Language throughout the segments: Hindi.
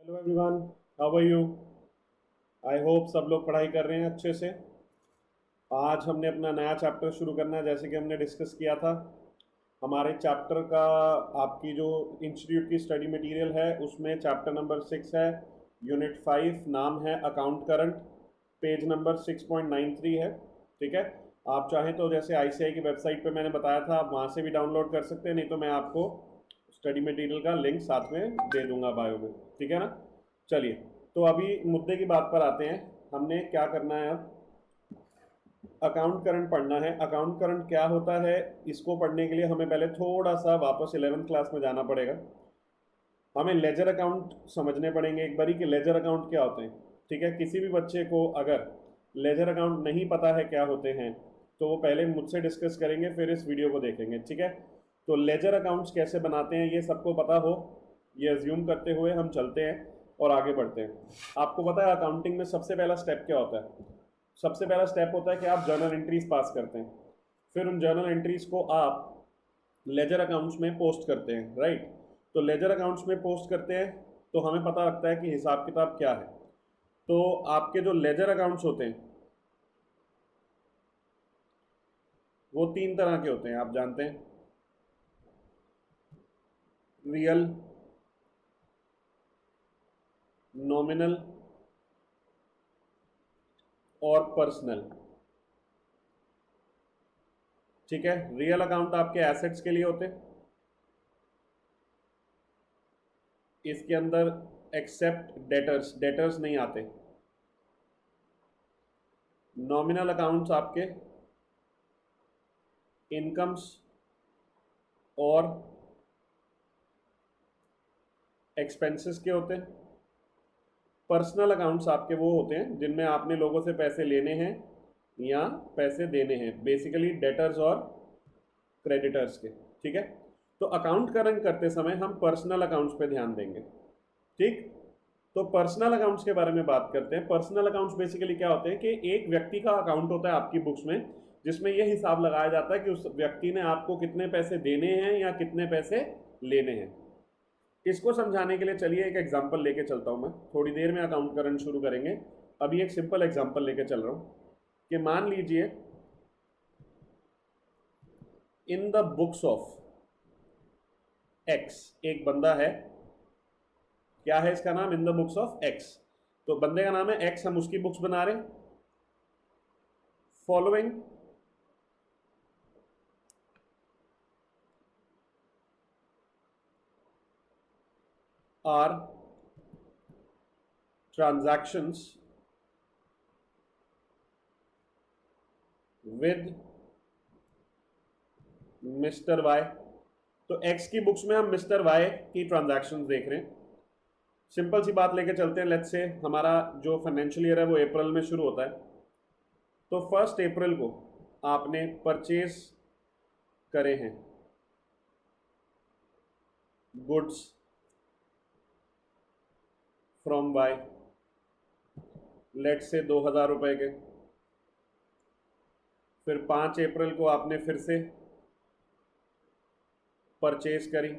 Hello everyone, how are you. I hope सब लोग पढ़ाई कर रहे हैं अच्छे से। आज हमने अपना नया चैप्टर शुरू करना है, जैसे कि हमने डिस्कस किया था। हमारे चैप्टर का, आपकी जो इंस्टीट्यूट की स्टडी मटेरियल है उसमें चैप्टर नंबर 6 है, यूनिट 5, नाम है अकाउंट करंट, पेज नंबर 6.93 है। ठीक है। आप चाहें तो जैसे आईसीआई की वेबसाइट पे मैंने बताया था, आप वहाँ से भी डाउनलोड कर सकते हैं, नहीं तो मैं आपको स्टडी मटेरियल का लिंक साथ में दे दूंगा बायो में। ठीक है ना। चलिए, तो अभी मुद्दे की बात पर आते हैं। हमने क्या करना है अब, अकाउंट करंट पढ़ना है। अकाउंट करंट क्या होता है, इसको पढ़ने के लिए हमें पहले थोड़ा सा वापस 11th क्लास में जाना पड़ेगा। हमें लेजर अकाउंट समझने पड़ेंगे एक बारी कि लेजर अकाउंट क्या होते हैं। ठीक है। किसी भी बच्चे को अगर लेजर अकाउंट नहीं पता है क्या होते हैं, तो वो पहले मुझसे डिस्कस करेंगे, फिर इस वीडियो को देखेंगे। ठीक है। तो लेजर अकाउंट्स कैसे बनाते हैं ये सबको पता हो, ये अज्यूम करते हुए हम चलते हैं और आगे बढ़ते हैं। आपको पता है अकाउंटिंग में सबसे पहला स्टेप क्या होता है। सबसे पहला स्टेप होता है कि आप जर्नल एंट्रीज पास करते हैं। फिर उन जर्नल एंट्रीज को आप लेजर अकाउंट्स में पोस्ट करते हैं, राइट। तो लेजर अकाउंट्स में पोस्ट करते हैं तो हमें पता लगता है कि हिसाब किताब क्या है। तो आपके जो लेजर अकाउंट्स होते हैं वो तीन तरह के होते हैं, आप जानते हैं। रियल, नॉमिनल और पर्सनल। ठीक है। रियल अकाउंट आपके एसेट्स के लिए होते हैं, इसके अंदर एक्सेप्ट डेटर्स, डेटर्स नहीं आते। नॉमिनल अकाउंट्स आपके इनकम्स और एक्सपेंसेस के होते हैं। पर्सनल अकाउंट्स आपके वो होते हैं जिनमें आपने लोगों से पैसे लेने हैं या पैसे देने हैं, बेसिकली डेटर्स और क्रेडिटर्स के। ठीक है। तो अकाउंट का रंग करते समय हम पर्सनल अकाउंट्स पे ध्यान देंगे। ठीक। तो पर्सनल अकाउंट्स के बारे में बात करते हैं। पर्सनल अकाउंट्स बेसिकली क्या होते हैं कि एक व्यक्ति का अकाउंट होता है आपकी बुक्स में, जिसमें यह हिसाब लगाया जाता है कि उस व्यक्ति ने आपको कितने पैसे देने हैं या कितने पैसे लेने हैं। इसको समझाने के लिए चलिए एक एग्जांपल लेके चलता हूं। मैं थोड़ी देर में अकाउंट करंट शुरू करेंगे, अभी एक सिंपल एग्जांपल लेके चल रहा हूं कि मान लीजिए in the books of x एक बंदा है। क्या है इसका नाम, in the books of x. तो बंदे का नाम है एक्स, हम उसकी बुक्स बना रहे हैं। Following are transactions with mister Y. तो एक्स की बुक्स में हम मिस्टर वाई की ट्रांजैक्शंस देख रहे हैं। सिंपल सी बात लेके चलते हैं। लेट्स से हमारा जो फाइनेंशियल ईयर है वो अप्रैल में शुरू होता है। तो 1 अप्रैल को आपने परचेज करे हैं goods from Y, let's say 2,000 रुपए के। फिर 5 अप्रैल को आपने फिर से परचेज करी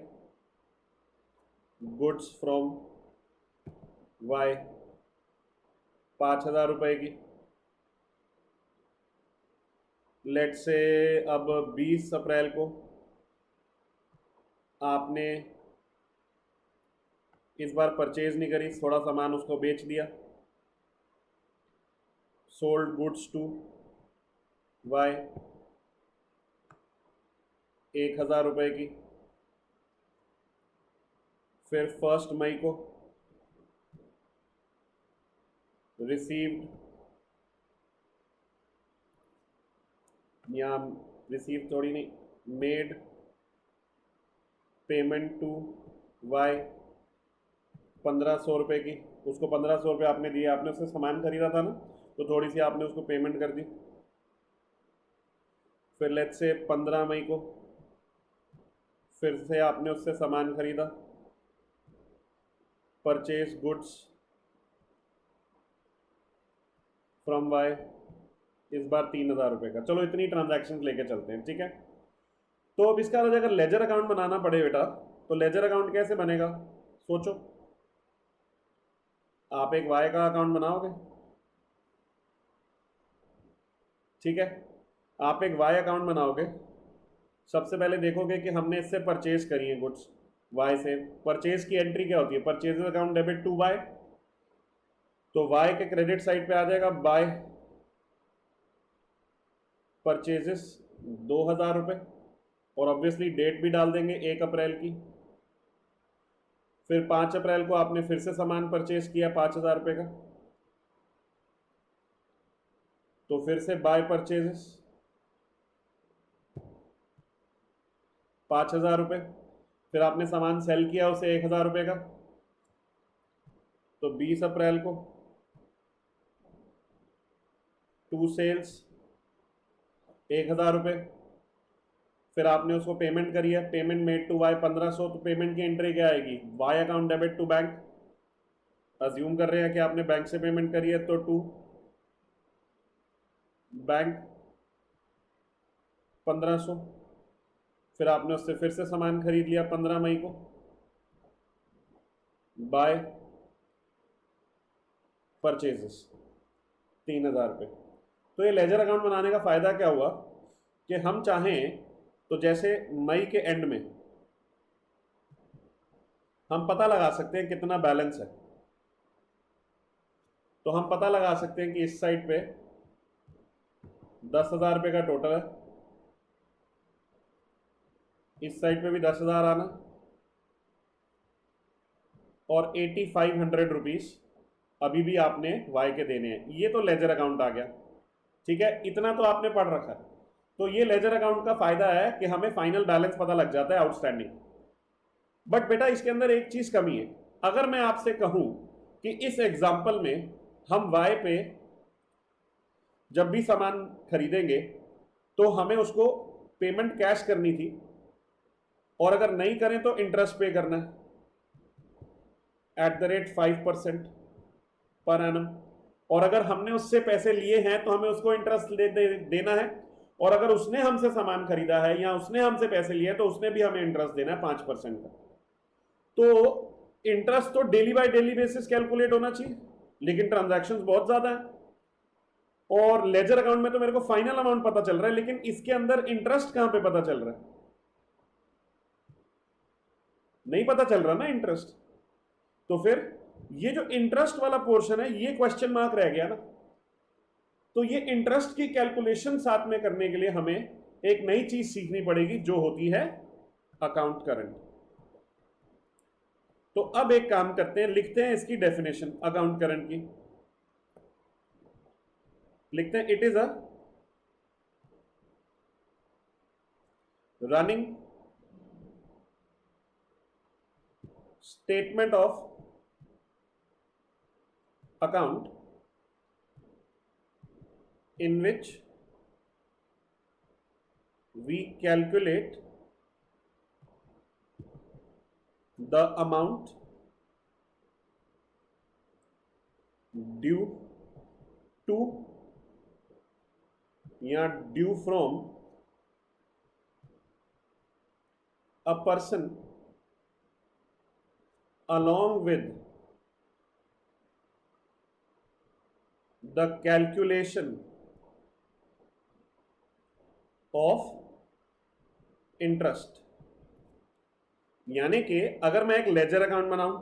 गुड्स फ्रॉम वाई 5,000 रुपए की। लेट से अब 20 अप्रैल को आपने इस बार परचेज नहीं करी, थोड़ा सामान उसको बेच दिया, सोल्ड गुड्स टू वाई 1,000 रुपए की। फिर 1 मई को रिसीव्ड, या रिसीव थोड़ी नहीं, मेड पेमेंट टू वाई 1,500 रुपए की। उसको 1,500 रुपये आपने दिए, आपने उससे सामान खरीदा था ना, तो थोड़ी सी आपने उसको पेमेंट कर दी। फिर लेट्स से 15 मई को फिर से आपने उससे सामान खरीदा, परचेज गुड्स फ्रॉम वाई इस बार 3,000 रुपये का। चलो इतनी ट्रांजैक्शन लेके चलते हैं। ठीक है। तो अब इसका अगर लेजर अकाउंट बनाना पड़े बेटा, तो लेजर अकाउंट कैसे बनेगा, सोचो। आप एक वाई का अकाउंट बनाओगे, ठीक है। आप एक वाई अकाउंट बनाओगे, सबसे पहले देखोगे कि हमने इससे परचेज करी है गुड्स, वाई से। परचेज की एंट्री क्या होती है, purchase account debit to Y, तो वाई के क्रेडिट साइड पे आ जाएगा बाय परचेजेस 2,000 रुपये, और ऑब्वियसली डेट भी डाल देंगे 1 अप्रैल की। फिर 5 अप्रैल को आपने फिर से सामान परचेज किया 5,000 रुपये का, तो फिर से बाय परचेजेस 5,000 रुपये। फिर आपने सामान सेल किया उसे 1,000 रुपये का, तो 20 अप्रैल को टू सेल्स 1,000 रुपये। फिर आपने उसको पेमेंट करी है, पेमेंट मेड टू वाई 1,500, तो पेमेंट की एंट्री क्या आएगी, Y account debit to bank. Assume कर रहे हैं कि आपने बैंक से पेमेंट करी है, तो टू बैंक 1,500। फिर आपने उससे फिर से सामान खरीद लिया 15 मई को, बाय परचेजेस 3,000 रुपये। तो ये लेजर अकाउंट बनाने का फायदा क्या हुआ कि हम चाहें तो जैसे मई के एंड में हम पता लगा सकते हैं कितना बैलेंस है। तो हम पता लगा सकते हैं कि इस साइड पे 10,000 रुपये का टोटल है, इस साइड पे भी 10,000 आना, और 8,500 रुपीज अभी भी आपने वाई के देने हैं। ये तो लेजर अकाउंट आ गया, ठीक है, इतना तो आपने पढ़ रखा है। तो ये लेजर अकाउंट का फायदा है कि हमें फाइनल बैलेंस पता लग जाता है आउटस्टैंडिंग। बट बेटा इसके अंदर एक चीज कमी है। अगर मैं आपसे कहूं कि इस एग्जाम्पल में हम वाई पे जब भी सामान खरीदेंगे तो हमें उसको पेमेंट कैश करनी थी, और अगर नहीं करें तो इंटरेस्ट पे करना है @5% पर एनम, और अगर हमने उससे पैसे लिए हैं तो हमें उसको इंटरेस्ट देना है, और अगर उसने हमसे सामान खरीदा है या उसने हमसे पैसे लिए तो उसने भी हमें इंटरेस्ट देना है 5% का। तो इंटरेस्ट तो daily by daily basis calculate होना चाहिए, लेकिन ट्रांजैक्शंस बहुत ज्यादा है, और लेजर अकाउंट में तो मेरे को फाइनल अमाउंट पता चल रहा है, लेकिन इसके अंदर इंटरेस्ट कहां पे पता चल रहा है, नहीं पता चल रहा ना इंटरेस्ट। तो फिर ये जो इंटरेस्ट वाला पोर्शन है ये क्वेश्चन मार्क रह गया ना। तो ये इंटरेस्ट की कैलकुलेशन साथ में करने के लिए हमें एक नई चीज सीखनी पड़ेगी जो होती है अकाउंट करंट। तो अब एक काम करते हैं, लिखते हैं इसकी डेफिनेशन अकाउंट करंट की। लिखते हैं it is a running statement of account in which we calculate the amount due to या due from a person along with the calculation of interest। यानी कि अगर मैं एक लेजर अकाउंट बनाऊं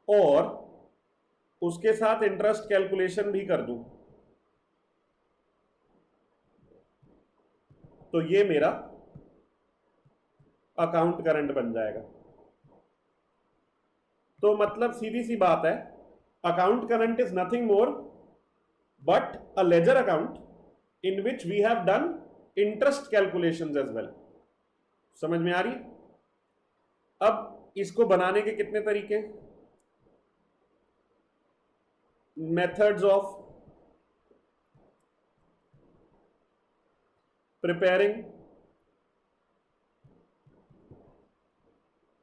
और उसके साथ इंटरेस्ट कैलकुलेशन भी कर दूं, तो ये मेरा अकाउंट करंट बन जाएगा। तो मतलब सीधी सी बात है, account current is nothing more but a ledger account in which we have done interest calculations as well. समझ में आ रही? अब इसको बनाने के कितने तरीके, methods of preparing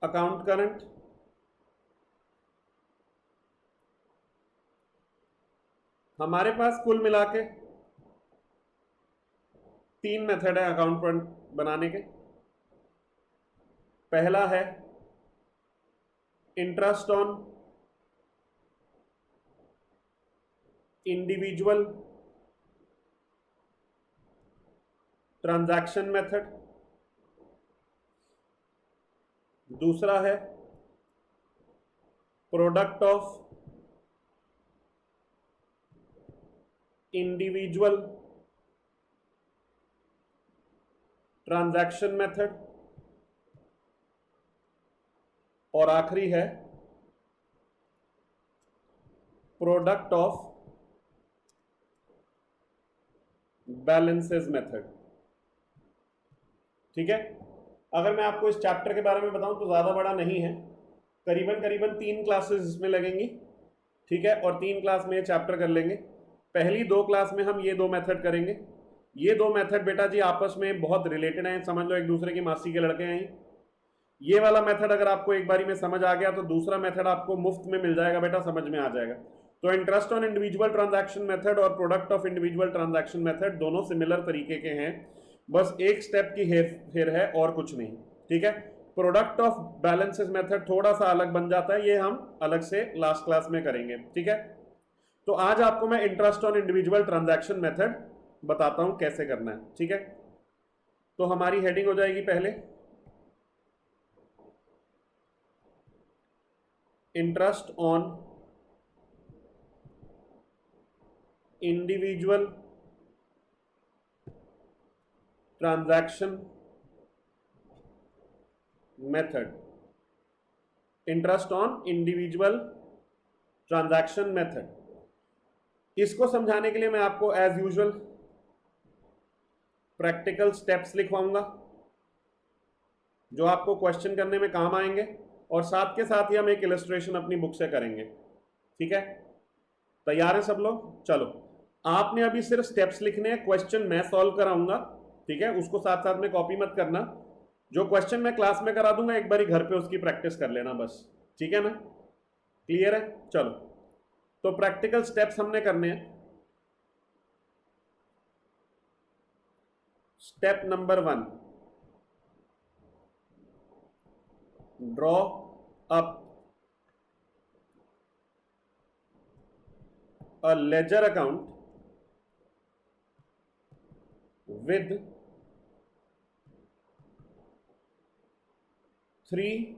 account current. हमारे पास कुल मिला के 3 मेथड है अकाउंट बनाने के। पहला है interest on individual transaction method, दूसरा है product of individual transaction method, और आखिरी है प्रोडक्ट ऑफ बैलेंसेस मेथड। ठीक है, अगर मैं आपको इस चैप्टर के बारे में बताऊं तो ज्यादा बड़ा नहीं है, करीबन करीबन 3 क्लासेस इसमें लगेंगी। ठीक है, और 3 क्लास में ये चैप्टर कर लेंगे। पहली 2 क्लास में हम ये 2 मेथड करेंगे। ये 2 मेथड बेटा जी आपस में बहुत रिलेटेड हैं, समझ लो एक दूसरे की मासी के लड़के हैं। ये वाला मेथड अगर आपको एक बारी में समझ आ गया तो दूसरा मेथड आपको मुफ्त में मिल जाएगा बेटा, समझ में आ जाएगा। तो interest on individual transaction method और product of individual transaction method दोनों सिमिलर तरीके के हैं, बस एक स्टेप की हेर है और कुछ नहीं। ठीक है, प्रोडक्ट ऑफ बैलेंसेस मेथड थोड़ा सा अलग बन जाता है, ये हम अलग से लास्ट क्लास में करेंगे। ठीक है, तो आज आपको मैं interest on individual transaction method बताता हूं कैसे करना है। ठीक है, तो हमारी हेडिंग हो जाएगी पहले interest on individual transaction method. Interest on individual transaction method, इसको समझाने के लिए मैं आपको एज यूजुअल प्रैक्टिकल स्टेप्स लिखवाऊंगा जो आपको क्वेश्चन करने में काम आएंगे, और साथ के साथ ही हम एक इलस्ट्रेशन अपनी बुक से करेंगे। ठीक है, तैयार है सब लोग? चलो, आपने अभी सिर्फ स्टेप्स लिखने हैं, क्वेश्चन मैं सॉल्व कराऊंगा। ठीक है, उसको साथ साथ में कॉपी मत करना, जो क्वेश्चन मैं क्लास में करा दूंगा एक बारी घर पे उसकी प्रैक्टिस कर लेना बस। ठीक है ना, क्लियर है? चलो, तो प्रैक्टिकल स्टेप्स हमने करने हैं। Step number 1, draw up a ledger account with 3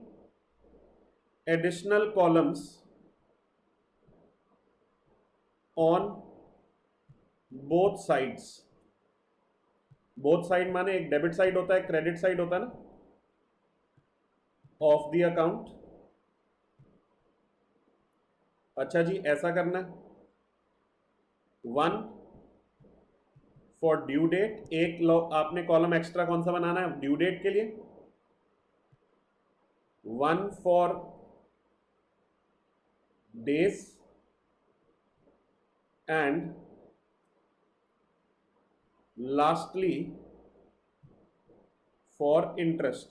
additional columns on both sides। Both side माने एक डेबिट साइड होता है, क्रेडिट साइड होता है ना, ऑफ द अकाउंट। अच्छा जी, ऐसा करना है। 1 फॉर ड्यू डेट, एक आपने कॉलम एक्स्ट्रा कौन सा बनाना है ड्यू डेट के लिए? 1 for days and lastly for interest.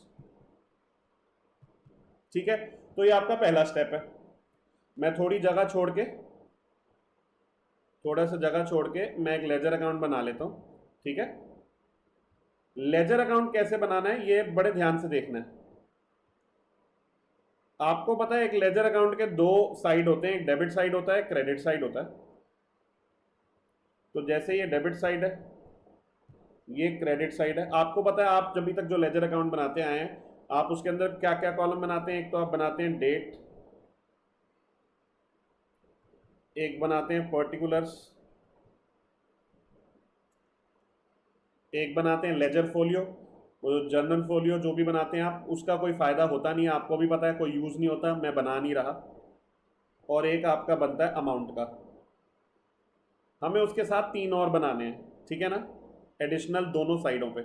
ठीक है, तो ये आपका पहला स्टेप है। मैं थोड़ा सा जगह छोड़ के मैं एक लेजर अकाउंट बना लेता हूं। ठीक है, लेजर अकाउंट कैसे बनाना है ये बड़े ध्यान से देखना है। आपको पता है एक लेजर अकाउंट के 2 साइड होते हैं, एक डेबिट साइड होता है, क्रेडिट साइड होता है। तो जैसे ये डेबिट साइड है, ये क्रेडिट साइड है। आपको पता है आप जब तक जो लेजर अकाउंट बनाते आए हैं, आप उसके अंदर क्या क्या कॉलम बनाते हैं? एक तो आप बनाते हैं डेट, एक बनाते हैं पर्टिकुलर्स, एक बनाते हैं लेजर फोलियो। वो जर्नल फोलियो जो भी बनाते हैं आप, उसका कोई फायदा होता नहीं है, आपको भी पता है, कोई यूज नहीं होता, मैं बना नहीं रहा। और एक आपका बनता है अमाउंट का। हमें उसके साथ 3 और बनाने हैं, ठीक है ना, एडिशनल दोनों साइडों पे।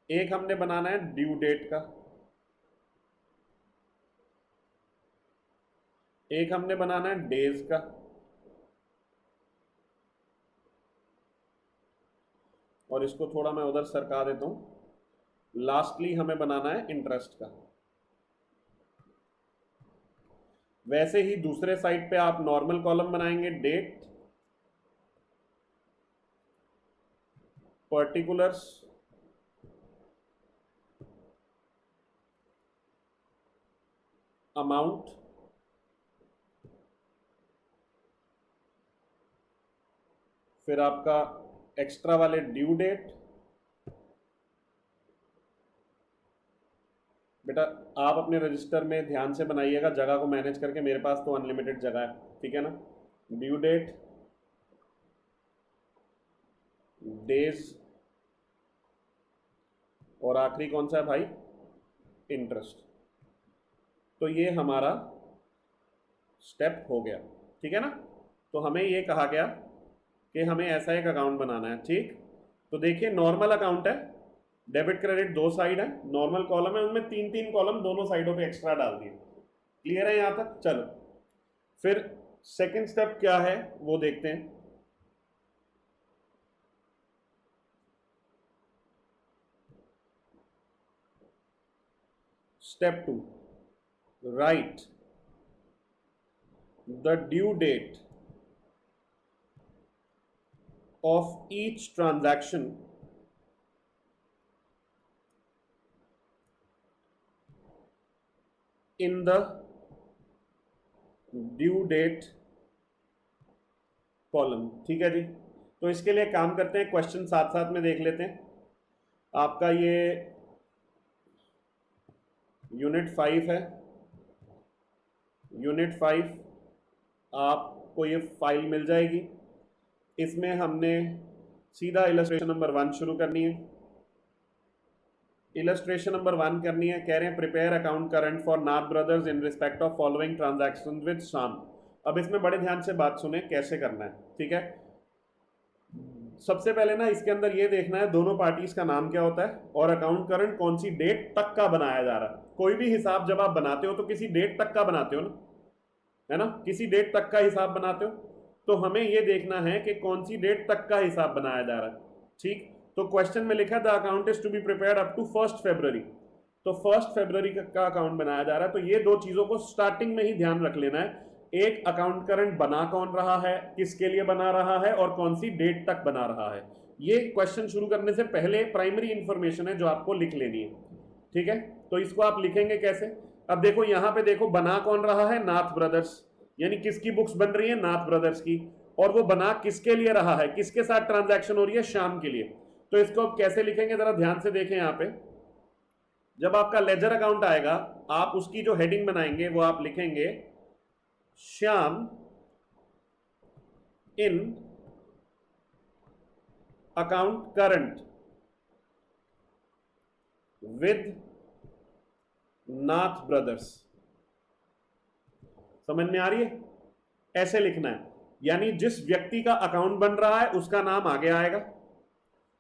एक हमने बनाना है ड्यू डेट का, एक हमने बनाना है डेज का, और इसको थोड़ा मैं उधर सरका देता हूं। लास्टली हमें बनाना है इंटरेस्ट का। वैसे ही दूसरे साइड पे आप नॉर्मल कॉलम बनाएंगे, डेट, पर्टिकुलर्स, अमाउंट फिर आपका एक्स्ट्रा वाले ड्यू डेट। बेटा आप अपने रजिस्टर में ध्यान से बनाइएगा, जगह को मैनेज करके, मेरे पास तो अनलिमिटेड जगह है, ठीक है ना। ड्यू डेट, डेज, और आखिरी कौन सा है भाई, इंटरेस्ट। तो ये हमारा स्टेप हो गया, ठीक है ना। तो हमें ये कहा गया कि हमें ऐसा एक अकाउंट बनाना है, ठीक। तो देखिए नॉर्मल अकाउंट है, डेबिट क्रेडिट दो साइड है, नॉर्मल कॉलम है, उनमें तीन तीन कॉलम दोनों साइडों पे एक्स्ट्रा डाल दिए। क्लियर है यहां तक। चलो फिर सेकंड स्टेप क्या है वो देखते हैं। Step 2, write the due date of each transaction in the due date column, ठीक है जी। तो इसके लिए काम करते हैं, क्वेश्चन साथ साथ में देख लेते हैं। आपका ये यूनिट 5 है, यूनिट 5 आपको ये फाइल मिल जाएगी। इसमें हमने सीधा इलस्ट्रेशन नंबर 1 शुरू करनी है। इलस्ट्रेशन नंबर 1 करनी है, कह रहे हैं prepare account current for Nath brothers in respect of following transaction with Shyam. अब इसमें बड़े ध्यान से बात सुने कैसे करना है, ठीक है। सबसे पहले ना इसके अंदर ये देखना है दोनों पार्टीज का नाम क्या होता है और अकाउंट करंट कौन सी डेट तक का बनाया जा रहा है। कोई भी हिसाब जब आप बनाते हो तो किसी डेट तक का बनाते हो ना, है ना, किसी डेट तक का हिसाब बनाते हो। तो हमें यह देखना है कि कौन सी डेट तक का हिसाब बनाया जा रहा है, ठीक। तो क्वेश्चन में लिखा the account is to be prepared up to 1 फरवरी। तो 1 फरवरी का अकाउंट बनाया जा रहा है। तो ये दो चीजों को स्टार्टिंग में ही ध्यान रख लेना है, एक अकाउंट करंट बना कौन रहा है, किसके लिए बना रहा है और कौन सी डेट तक बना रहा है। ये क्वेश्चन शुरू करने से पहले प्राइमरी इंफॉर्मेशन है जो आपको लिख लेनी है, ठीक है। तो इसको आप लिखेंगे कैसे। अब देखो यहां पे देखो बना कौन रहा है, नाथ ब्रदर्स, यानी किसकी बुक्स बन रही है, नाथ ब्रदर्स की। और वो बना किसके लिए रहा है, किसके साथ ट्रांजैक्शन हो रही है, श्याम के लिए। तो इसको आप कैसे लिखेंगे जरा ध्यान से देखें। यहां पे जब आपका लेजर अकाउंट आएगा आप उसकी जो हेडिंग बनाएंगे वो आप लिखेंगे Shyam in account current with Nath Brothers. समझ में आ रही है, ऐसे लिखना है। यानी जिस व्यक्ति का अकाउंट बन रहा है उसका नाम आगे आएगा,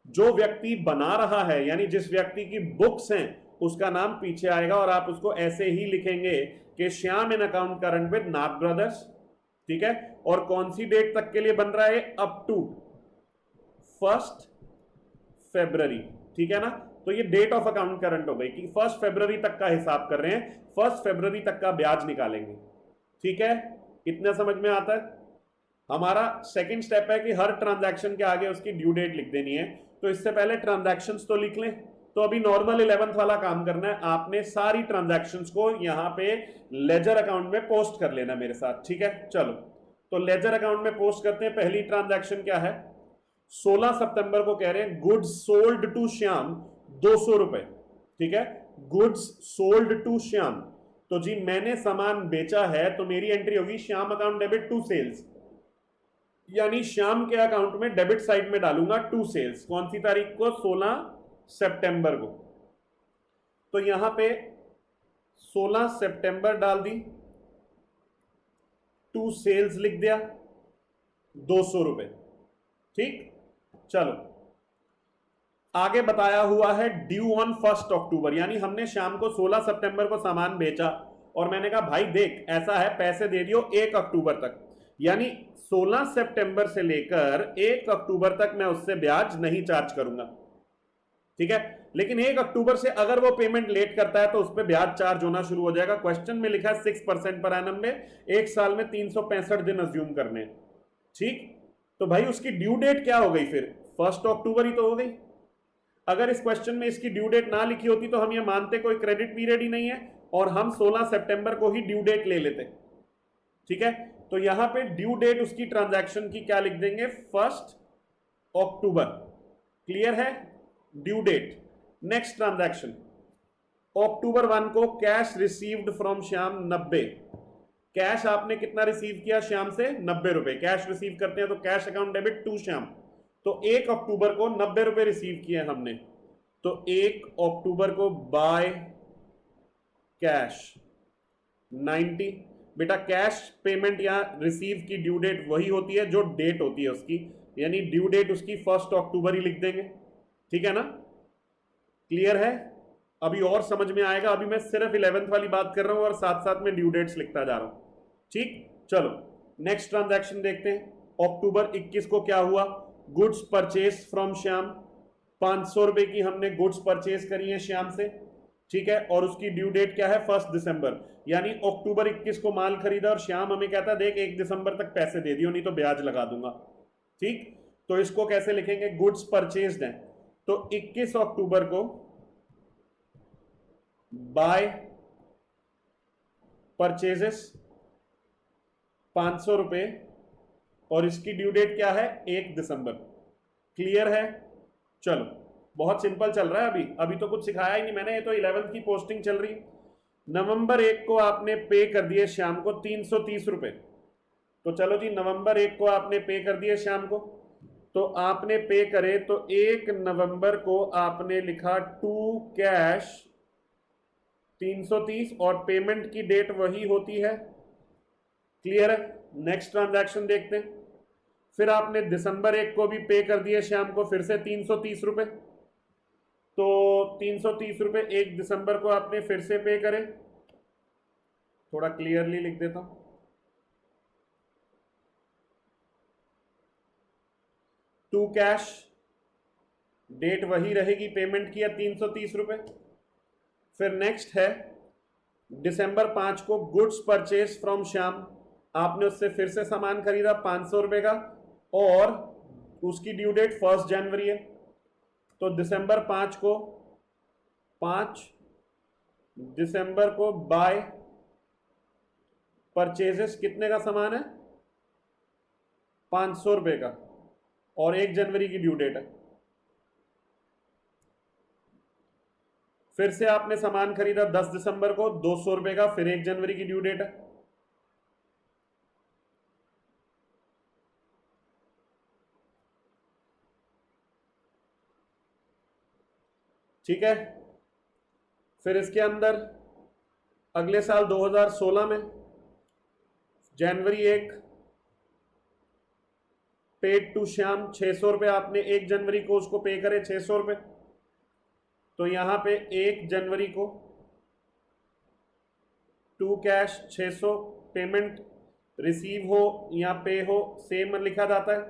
जो व्यक्ति बना रहा है यानी जिस व्यक्ति की बुक्स हैं उसका नाम पीछे आएगा। और आप उसको ऐसे ही लिखेंगे कि Shyam in account current with Nath Brothers, ठीक है। और कौन सी डेट तक के लिए बन रहा है, अप टू 1 फरवरी, ठीक है ना। तो ये डेट ऑफ अकाउंट करंट हो गई कि 1 फरवरी तक का हिसाब कर रहे हैं, 1 फरवरी तक का ब्याज निकालेंगे, ठीक है। इतना समझ में आता है। हमारा सेकंड स्टेप है कि हर ट्रांजैक्शन के आगे उसकी ड्यू डेट लिख देनी है। तो इससे पहले ट्रांजैक्शंस तो लिख लें। तो अभी नॉर्मल 11th वाला काम करना है, आपने सारी ट्रांजैक्शंस को यहां पे लेजर अकाउंट में पोस्ट कर लेना मेरे साथ, ठीक है। चलो तो लेजर अकाउंट में पोस्ट करते हैं। पहली ट्रांजैक्शन क्या है, 16 सितंबर को कह रहे हैं गुड्स सोल्ड टू श्याम 200 रुपए, ठीक है। गुड्स सोल्ड टू श्याम, तो जी मैंने सामान बेचा है तो मेरी एंट्री होगी Shyam account debit to sales, यानी श्याम के अकाउंट में डेबिट साइड में डालूंगा टू सेल्स। कौन सी तारीख को, 16 सितंबर को। तो यहां पे 16 सितंबर डाल दी, टू सेल्स लिख दिया, 200 रुपए, ठीक। चलो आगे बताया हुआ है ड्यू ऑन 1 अक्टूबर, यानी हमने शाम को 16 सितंबर को सामान बेचा और मैंने कहा भाई देख ऐसा है पैसे दे दियो 1 अक्टूबर तक, यानी 16 सितंबर से लेकर 1 अक्टूबर तक मैं उससे ब्याज नहीं चार्ज करूंगा, ठीक है। लेकिन 1 अक्टूबर से अगर वो पेमेंट लेट करता है तो उस पर ब्याज चार्ज होना शुरू हो जाएगा। क्वेश्चन में लिखा है 6% पर एनम में, एक साल में 365 दिन अज्यूम करने, ठीक। तो भाई उसकी ड्यू डेट क्या हो गई फिर, 1 अक्टूबर ही तो हो गई। अगर इस क्वेश्चन में इसकी ड्यू डेट ना लिखी होती तो हम ये मानते कोई क्रेडिट पीरियड ही नहीं है और हम 16 सितंबर को ही ड्यू डेट ले लेते, ठीक है। तो यहां पे ड्यू डेट उसकी ट्रांजैक्शन की क्या लिख देंगे, 1 अक्टूबर, क्लियर है, ड्यू डेट। नेक्स्ट ट्रांजैक्शन, अक्टूबर 1 को cash received from Shyam 90। Cash आपने कितना रिसीव किया श्याम से? 90 रुपए। कैश रिसीव करते हैं तो cash account debit to Shyam. तो 1 अक्टूबर को 90 रुपए रिसीव किए हमने, तो 1 अक्टूबर को बाय कैश 90। बेटा कैश पेमेंट या रिसीव की ड्यू डेट वही होती है जो डेट होती है उसकी, यानी ड्यू डेट उसकी 1 अक्टूबर ही लिख देंगे, ठीक है ना? क्लियर है? अभी और समझ में आएगा, अभी मैं सिर्फ 11th वाली बात कर रहा हूं और साथ साथ में ड्यू डेट्स लिखता जा रहा हूं, ठीक? चलो नेक्स्ट ट्रांजैक्शन देखते हैं। अक्टूबर 21 को क्या हुआ? गुड्स परचेज फ्रॉम श्याम, 500 रुपए की हमने गुड्स परचेज करी है श्याम से, ठीक है, और उसकी ड्यू डेट क्या है? 1 दिसंबर। यानी अक्टूबर 21 को माल खरीदा और श्याम हमें कहता है देख 1 दिसंबर तक पैसे दे दियो नहीं तो ब्याज लगा दूंगा, ठीक? तो इसको कैसे लिखेंगे? गुड्स परचेज्ड है, तो 21 अक्टूबर को बाय परचेजेस 500 रुपए और इसकी ड्यू डेट क्या है? 1 दिसंबर। क्लियर है? चलो बहुत सिंपल चल रहा है, अभी तो कुछ सिखाया ही नहीं मैंने, ये तो 11th की पोस्टिंग चल रही। नवंबर 1 को आपने पे कर दिए शाम को 330 रुपए, तो चलो जी नवंबर 1 को आपने पे कर दिए शाम को, तो आपने पे करे तो 1 नवंबर को आपने लिखा टू कैश 330 और पेमेंट की डेट वही होती है। क्लियर है? नेक्स्ट ट्रांजैक्शन देखते हैं। फिर आपने दिसंबर 1 को भी पे कर दिए शाम को फिर से 330 रुपए, तो 330 रुपए 1 दिसंबर को आपने फिर से पे करे। थोड़ा क्लियरली लिख देता हूं, टू कैश डेट वही रहेगी, पेमेंट किया 330 रुपए। फिर नेक्स्ट है दिसंबर 5 को गुड्स परचेज फ्रॉम श्याम, आपने उससे फिर से सामान खरीदा 500 रुपए का और उसकी ड्यू डेट 1 जनवरी है, तो दिसंबर 5 को 5 दिसंबर को बाय परचेजेस कितने का सामान है? 500 रुपए का और 1 जनवरी की ड्यू डेट है। फिर से आपने सामान खरीदा 10 दिसंबर को 200 रुपए का, फिर 1 जनवरी की ड्यू डेट है। ठीक है, फिर इसके अंदर अगले साल 2016 में जनवरी 1 पेड टू श्याम 600 रुपए, आपने 1 जनवरी को उसको पे करे 600 रुपए, तो यहां पे 1 जनवरी को टू कैश 600 पेमेंट रिसीव हो या पे हो सेम लिखा जाता है,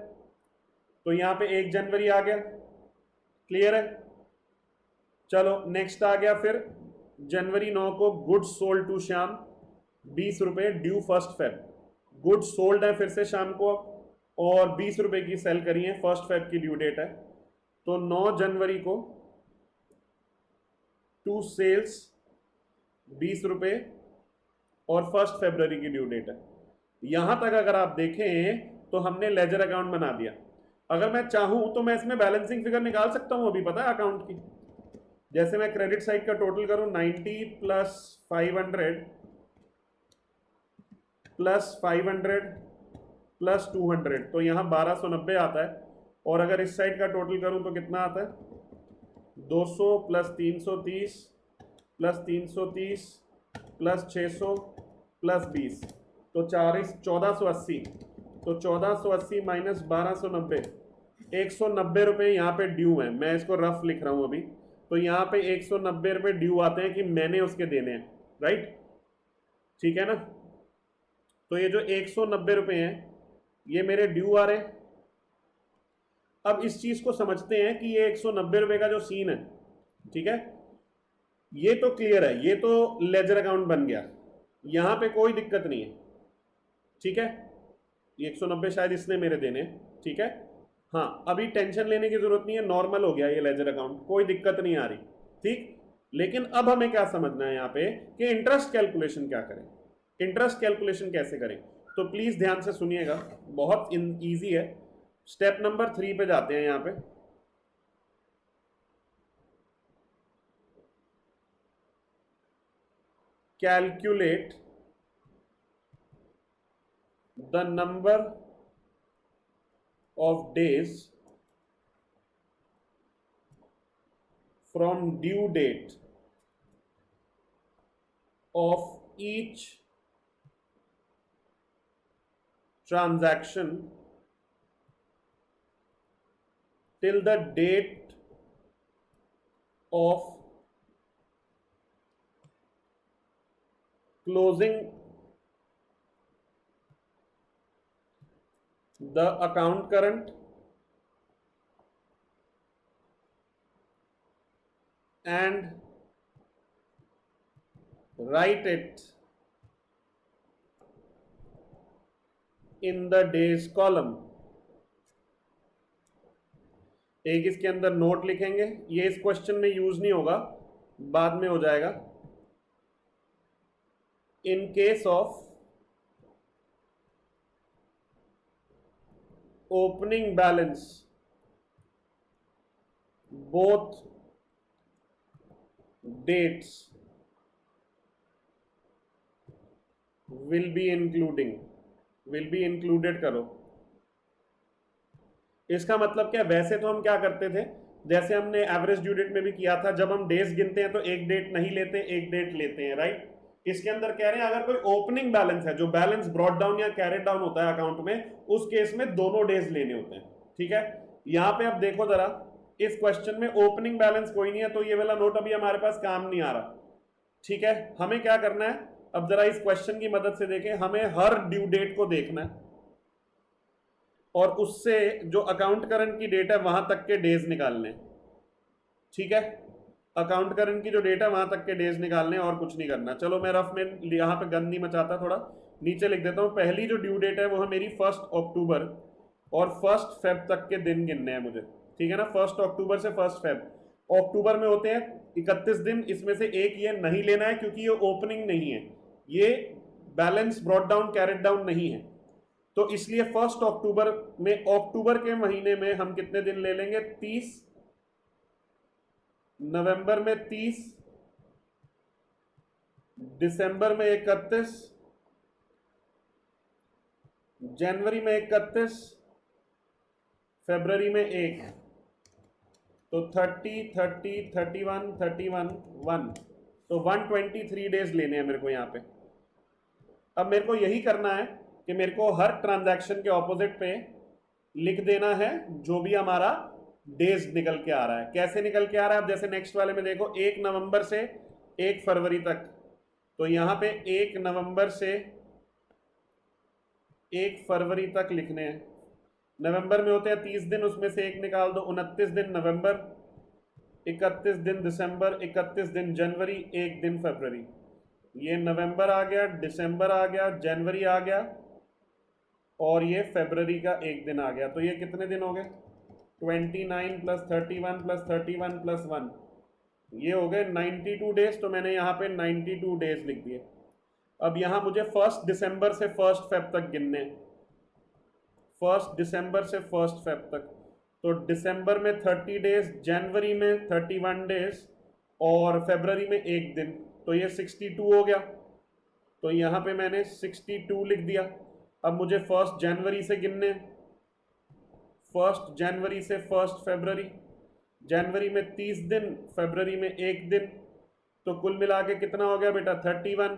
तो यहां पे 1 जनवरी आ गया। क्लियर है? चलो नेक्स्ट आ गया फिर जनवरी 9 को गुड्स सोल्ड टू श्याम 20 रुपए ड्यू 1 फेब, गुड्स सोल्ड है फिर से शाम को और 20 रुपए की सेल करी है, 1 फेब की ड्यू डेट है, तो 9 जनवरी को टू सेल्स 20 रुपए और 1 फरवरी की ड्यू डेट है। यहां तक अगर आप देखें तो हमने लेजर अकाउंट बना दिया। अगर मैं चाहूं तो मैं इसमें बैलेंसिंग फिगर निकाल सकता हूं, अभी पता है अकाउंट की। जैसे मैं क्रेडिट साइड का टोटल करूं 90 प्लस 500 प्लस 500 प्लस 200, तो यहां 1290 आता है, और अगर इस साइड का टोटल करूं तो कितना आता है? 200 प्लस 330 प्लस 330 प्लस 600 प्लस 20, तो 1480, तो 1480 माइनस 1290, 190 रुपये यहाँ पे ड्यू है। मैं इसको रफ लिख रहा हूँ अभी, तो यहाँ पे 190 रुपये ड्यू आते हैं कि मैंने उसके देने हैं, राइट? ठीक है ना? तो ये जो 190 रुपये हैं ये मेरे ड्यू आ रहे हैं। अब इस चीज को समझते हैं कि ये 190 रुपये का जो सीन है, ठीक है, ये तो क्लियर है, ये तो लेजर अकाउंट बन गया, यहां पे कोई दिक्कत नहीं है। ठीक है, ये 190 शायद इसने मेरे देने, ठीक है। हाँ, अभी टेंशन लेने की जरूरत नहीं है, नॉर्मल हो गया ये लेजर अकाउंट, कोई दिक्कत नहीं आ रही, ठीक। लेकिन अब हमें क्या समझना है यहाँ पे कि इंटरेस्ट कैलकुलेशन क्या करें, इंटरेस्ट कैलकुलेशन कैसे करें। तो प्लीज ध्यान से सुनिएगा, बहुत इजी है। स्टेप नंबर 3 पे जाते हैं। यहां पे calculate the number of days from due date of each transaction till the date of closing the account current and write it in the days column। एक इसके अंदर नोट लिखेंगे, ये इस क्वेश्चन में यूज नहीं होगा, बाद में हो जाएगा। In case of opening balance both dates will be included करो। इसका मतलब क्या, वैसे तो हम क्या करते थे, जैसे हमने एवरेज ड्यू डेट में भी किया था, जब हम डेज गिनते हैं तो एक डेट नहीं लेते, एक डेट लेते हैं, राइट। इसके अंदर कह रहे हैं अगर कोई ओपनिंग बैलेंस है, जो बैलेंस ब्रॉट डाउन या कैरेड डाउन होता है अकाउंट में, उस केस में दोनों डेज लेने होते हैं, ठीक है। यहां पे अब देखो जरा, इस क्वेश्चन में ओपनिंग बैलेंस कोई नहीं है, तो ये वाला नोट अभी हमारे पास काम नहीं आ रहा, ठीक है। हमें क्या करना है, अब जरा इस क्वेश्चन की मदद से देखें, हमें हर ड्यू डेट को देखना है और उससे जो अकाउंट करंट की डेट है वहां तक के डेज निकालने, ठीक है। अकाउंट करंट की जो डेट है वहां तक के डेज निकालने, और कुछ नहीं करना। चलो मैं रफ में यहाँ पे गंद नहीं मचाता, थोड़ा नीचे लिख देता हूँ। पहली जो ड्यू डेट है वो है मेरी 1 अक्टूबर, और 1 फेब तक के दिन गिनने हैं मुझे, ठीक है ना। 1 अक्टूबर से 1 फेब, अक्टूबर में होते हैं 31 दिन, इसमें से एक ये नहीं लेना है क्योंकि ये ओपनिंग नहीं है, ये balance brought down carried down नहीं है, तो इसलिए 1 अक्टूबर में, अक्टूबर के महीने में हम कितने दिन ले लेंगे, 30, नवंबर में 30, दिसंबर में 31, जनवरी में 31, फरवरी में 1, तो 30, 30, 31, 31, 1, तो 123 डेज लेने हैं मेरे को यहाँ पे। अब मेरे को यही करना है कि मेरे को हर ट्रांजैक्शन के ऑपोजिट पे लिख देना है जो भी हमारा डेज निकल के आ रहा है। कैसे निकल के आ रहा है, अब जैसे नेक्स्ट वाले में देखो, 1 नवंबर से 1 फरवरी तक, तो यहां पे 1 नवंबर से 1 फरवरी तक लिखने हैं। नवंबर में होते हैं 30 दिन, उसमें से एक निकाल दो, 29 दिन नवंबर, 31 दिन दिसंबर, 31 दिन जनवरी, 1 दिन फरवरी। ये नवंबर आ गया, दिसंबर आ गया, जनवरी आ गया, और ये फरवरी का 1 दिन आ गया। तो ये कितने दिन हो गए, 29 प्लस 31 प्लस 31 प्लस 1, ये हो गए 92 डेज। तो मैंने यहाँ पे 92 डेज लिख दिए। अब यहाँ मुझे 1 दिसंबर से 1 फेब तक गिनने, 1 दिसंबर से 1 फेब तक, तो दिसंबर में 30 डेज, जनवरी में 31 डेज, और फरवरी में 1 दिन, तो ये 62 हो गया। तो यहाँ पे मैंने 62 लिख दिया। अब मुझे 1 जनवरी से गिनने, 1 जनवरी से 1 फरवरी, जनवरी में 30 दिन, फरवरी में 1 दिन, तो कुल मिला के कितना हो गया बेटा, 31।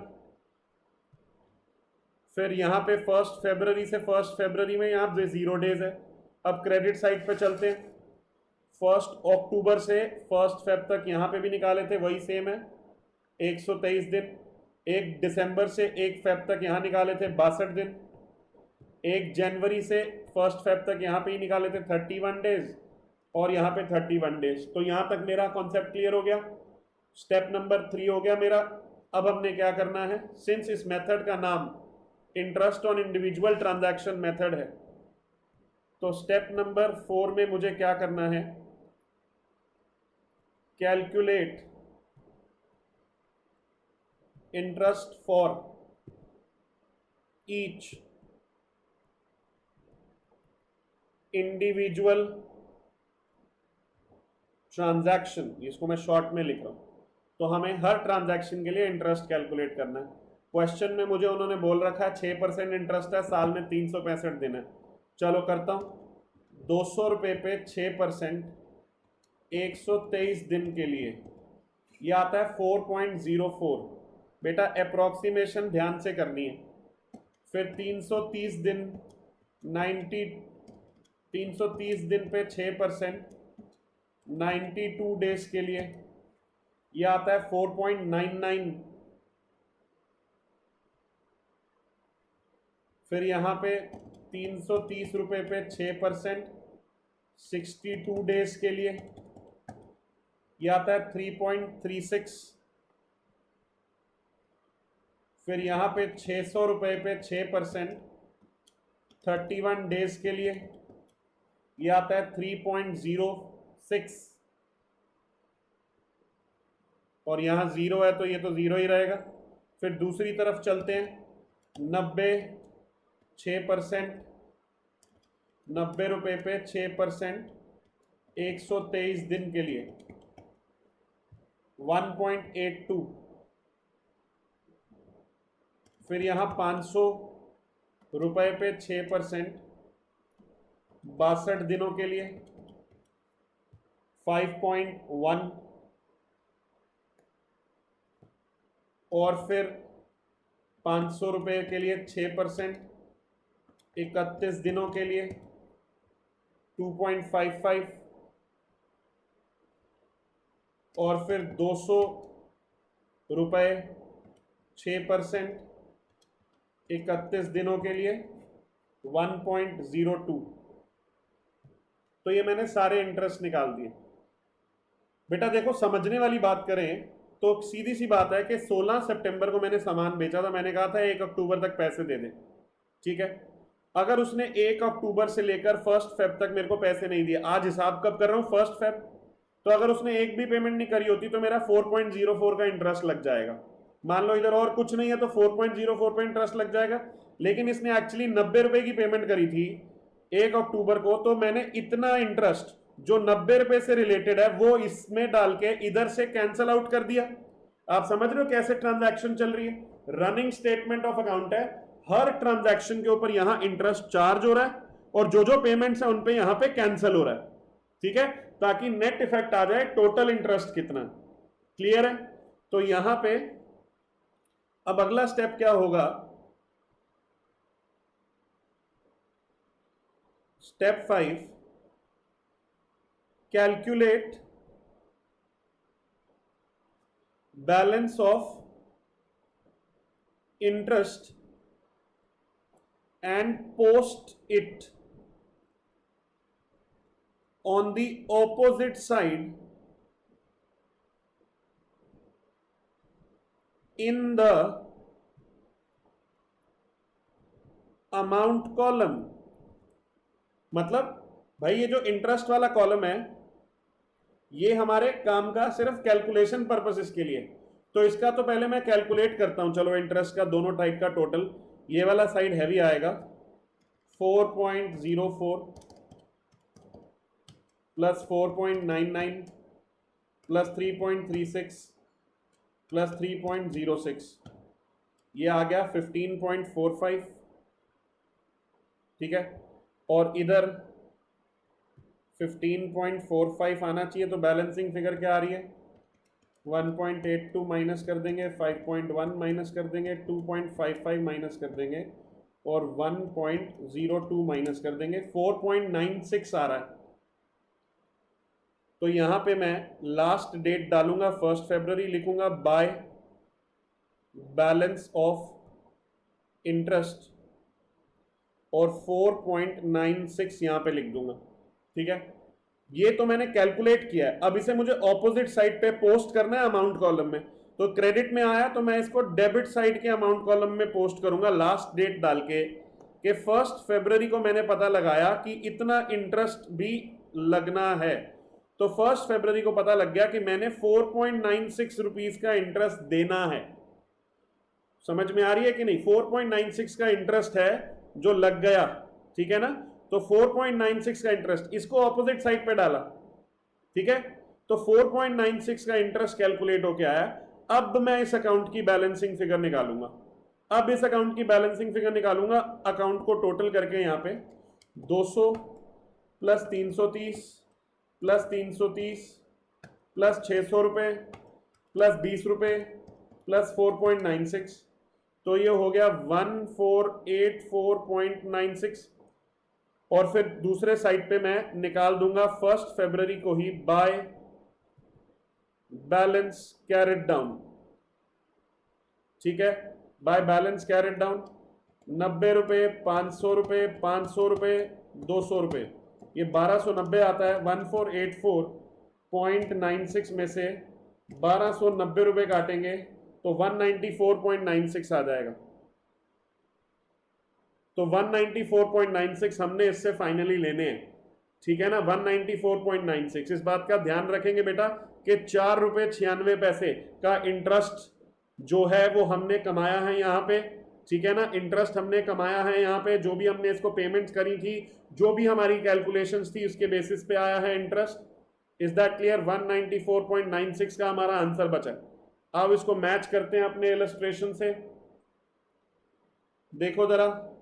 फिर यहाँ पे 1 फरवरी से 1 फरवरी में यहाँ पे 0 डेज है। अब क्रेडिट साइड पे चलते हैं, 1 अक्टूबर से 1 फेब तक यहाँ पे भी निकाले थे, वही सेम है, 123 दिन। 1 दिसंबर से 1 फेब तक यहाँ निकाले थे, 62 दिन। 1 जनवरी से 1 फेब तक यहाँ पे ही निकाले थे, 31 डेज, और यहाँ पे 31 डेज। तो यहाँ तक मेरा कॉन्सेप्ट क्लियर हो गया, स्टेप नंबर 3 हो गया मेरा। अब हमने क्या करना है, सिंस इस मेथड का नाम interest on individual transaction method है, तो स्टेप नंबर 4 में मुझे क्या करना है, calculate interest for each individual transaction, इसको मैं शॉर्ट में लिख रहा हूं, तो हमें हर ट्रांजैक्शन के लिए इंटरेस्ट कैलकुलेट करना है। क्वेश्चन में मुझे उन्होंने बोल रखा है 6% इंटरेस्ट है, साल में 365 दिन है। चलो करता हूं, 200 रुपये पे 6%, 123 दिन के लिए ये आता है 4.04। बेटा अप्रोक्सीमेशन ध्यान से करनी है। फिर 330 दिन 90, 330 दिन पे 6%, 92 डेज के लिए ये आता है 4.99। फिर यहां पे 330 रुपये पे 6%, 62 डेज के लिए ये आता है 3.36। फिर यहां पे 600 रुपये पे 6%, 31 डेज के लिए ये आता है 3.06। और यहां 0 है तो ये तो 0 ही रहेगा। फिर दूसरी तरफ चलते हैं, 90 6%, 90 रुपये पे 6%, 123 दिन के लिए 1.82। फिर यहां 500 रुपये पे 6%, 62 दिनों के लिए 5.1। और फिर 500 रुपये के लिए 6%, 31 दिनों के लिए 2.55। और फिर 200 रुपये 6%, 31 दिनों के लिए 1.02। तो ये मैंने सारे इंटरेस्ट निकाल दिए। बेटा देखो, समझने वाली बात करें तो सीधी सी बात है कि 16 सितंबर को मैंने सामान बेचा था, मैंने कहा था 1 अक्टूबर तक पैसे दे दे, ठीक है। अगर उसने 1 अक्टूबर से लेकर 1 फेब तक मेरे को पैसे नहीं दिए, आज हिसाब कब कर रहा हूं 1 फेब, तो अगर उसने एक भी पेमेंट नहीं करी होती तो मेरा 4.04 का इंटरेस्ट लग जाएगा। मान लो इधर और कुछ नहीं है तो 4.04 पे इंटरेस्ट लग जाएगा। लेकिन इसने एक्चुअली 90 रुपए की पेमेंट करी थी 1 अक्टूबर को, तो मैंने इतना इंटरेस्ट जो 90 रुपए से रिलेटेड है वो इसमें डाल के इधर से कैंसल आउट कर दिया। आप समझ रहे हो कैसे ट्रांजैक्शन चल रही है? रनिंग स्टेटमेंट ऑफ अकाउंट है, हर ट्रांजैक्शन के ऊपर यहां इंटरेस्ट चार्ज हो रहा है और जो जो पेमेंट्स है उन पे यहां पे कैंसिल हो रहा है, ठीक है, ताकि नेट इफेक्ट आ जाए टोटल इंटरेस्ट कितना। क्लियर है? तो यहां पे अब अगला स्टेप क्या होगा, step 5, calculate balance of interest and post it on the opposite side in the amount column। मतलब भाई ये जो इंटरेस्ट वाला कॉलम है ये हमारे काम का सिर्फ कैलकुलेशन पर्पसेस के लिए, तो इसका तो पहले मैं कैलकुलेट करता हूं। चलो इंटरेस्ट का दोनों टाइप का टोटल, ये वाला साइड हैवी आएगा 4.04 प्लस 4.99 प्लस 3.36 प्लस 3.06, ये आ गया 15.45, ठीक है। और इधर 15.45 आना चाहिए, तो बैलेंसिंग फिगर क्या आ रही है 1.82 माइनस कर देंगे, 5.1 माइनस कर देंगे, 2.55 माइनस कर देंगे और 1.02 माइनस कर देंगे, 4.96 आ रहा है। तो यहां पे मैं लास्ट डेट डालूंगा 1 फरवरी, लिखूंगा बाय बैलेंस ऑफ इंटरेस्ट और 4.96 यहां पे लिख दूंगा, ठीक है। ये तो मैंने कैलकुलेट किया है। अब इसे मुझे ऑपोजिट साइड पे पोस्ट करना है अमाउंट कॉलम में, तो क्रेडिट में आया तो मैं इसको डेबिट साइड के अमाउंट कॉलम में पोस्ट करूंगा लास्ट डेट डाल के कि 1 फरवरी को मैंने पता लगाया कि इतना इंटरेस्ट भी लगना है, तो 1 फरवरी को पता लग गया कि मैंने 4.96 रुपीज का इंटरेस्ट देना है। समझ में आ रही है कि नहीं? 4.96 का इंटरेस्ट है जो लग गया, ठीक है ना। तो 4.96 का इंटरेस्ट, इसको ऑपोजिट साइड पे डाला, ठीक है, तो 4.96 का इंटरेस्ट कैलकुलेट होके आया। अब मैं इस अकाउंट की बैलेंसिंग फिगर निकालूंगा, अब इस अकाउंट की बैलेंसिंग फिगर निकालूंगा, अकाउंट को टोटल करके यहां पे 200 प्लस 330 प्लस 330 प्लस 600 रुपये प्लस 20 रुपये प्लस 4.96, तो ये हो गया 1484.96। और फिर दूसरे साइड पे मैं निकाल दूंगा 1 फरवरी को ही बाय बैलेंस कैरेट डाउन, ठीक है, बाय बैलेंस कैरेट डाउन 90 रुपये, 500 रुपये, 500 रुपये, 200 रुपये, ये 1290 आता है। 1484.96 में से 1290 रुपये काटेंगे तो 194.96 आ जाएगा। तो 194.96 हमने इससे फाइनली लेने हैं, ठीक है ना, 194.96। इस बात का ध्यान रखेंगे बेटा कि 4 रुपये 96 पैसे का इंटरेस्ट जो है वो हमने कमाया है यहाँ पे, ठीक है ना, इंटरेस्ट हमने कमाया है यहाँ पे, जो भी हमने इसको पेमेंट्स करी थी, जो भी हमारी कैलकुलेशंस थी उसके बेसिस पे आया है इंटरेस्ट। Is that clear? 194.96 का हमारा आंसर बचा। अब इसको मैच करते हैं अपने इलस्ट्रेशन से, देखो जरा,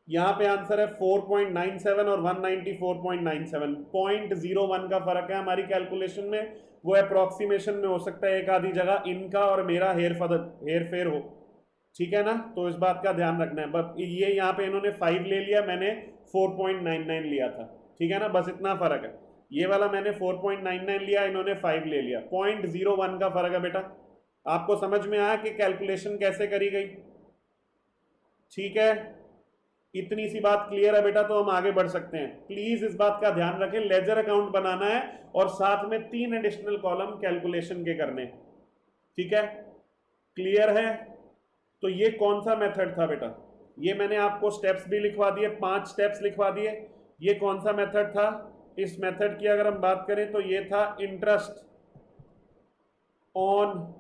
यहां पे आंसर है 4.97 और 194.97, 0.01 का फर्क है हमारी कैलकुलेशन में। वो अप्रोक्सीमेशन में हो सकता है एक आधी जगह इनका और मेरा हेर फेर हो, ठीक है ना, तो इस बात का ध्यान रखना है। बस ये यहाँ पे इन्होंने 5 ले लिया, मैंने 4.99 लिया था, ठीक है ना, बस इतना फर्क है। ये वाला मैंने 4.99 लिया, इन्होंने 5 ले लिया, 0.01 का फर्क है बेटा। आपको समझ में आया कि कैलकुलेशन कैसे करी गई? ठीक है, इतनी सी बात क्लियर है बेटा, तो हम आगे बढ़ सकते हैं। प्लीज इस बात का ध्यान रखें, लेजर अकाउंट बनाना है और साथ में 3 एडिशनल कॉलम कैलकुलेशन के करने, ठीक है, क्लियर है? तो ये कौन सा मेथड था बेटा? ये मैंने आपको स्टेप्स भी लिखवा दिए, 5 स्टेप्स लिखवा दिए। ये कौन सा मेथड था? इस मेथड की अगर हम बात करें तो ये था interest on